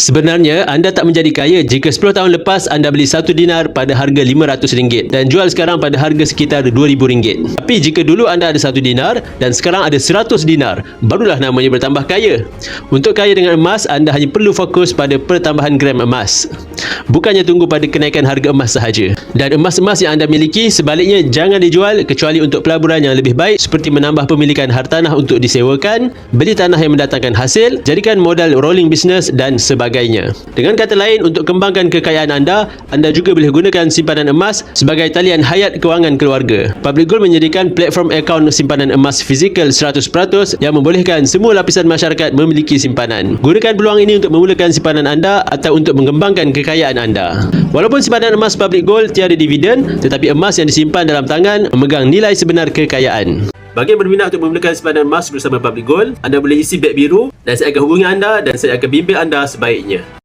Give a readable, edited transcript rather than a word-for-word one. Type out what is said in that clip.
Sebenarnya, anda tak menjadi kaya jika 10 tahun lepas anda beli 1 dinar pada harga RM500 dan jual sekarang pada harga sekitar RM2,000. Tapi jika dulu anda ada 1 dinar dan sekarang ada 100 dinar, barulah namanya bertambah kaya. Untuk kaya dengan emas, anda hanya perlu fokus pada pertambahan gram emas. Bukannya tunggu pada kenaikan harga emas sahaja. Dan emas-emas yang anda miliki sebaliknya jangan dijual kecuali untuk pelaburan yang lebih baik seperti menambah pemilikan hartanah untuk disewakan, beli tanah yang mendatangkan hasil, jadikan modal rolling business dan sebagainya. Dengan kata lain, untuk kembangkan kekayaan anda juga boleh gunakan simpanan emas sebagai talian hayat kewangan keluarga. Public Gold menyediakan platform akaun simpanan emas fizikal 100% yang membolehkan semua lapisan masyarakat memiliki simpanan. Gunakan peluang ini untuk memulakan simpanan anda atau untuk mengembangkan kekayaan anda. Walaupun simpanan emas Public Gold tiada dividen, tetapi emas yang disimpan dalam tangan memegang nilai sebenar kekayaan. Bagi yang berminat untuk memulakan simpanan emas bersama Public Gold, anda boleh isi beg biru dan saya akan hubungi anda dan saya akan bimbing anda sebaiknya.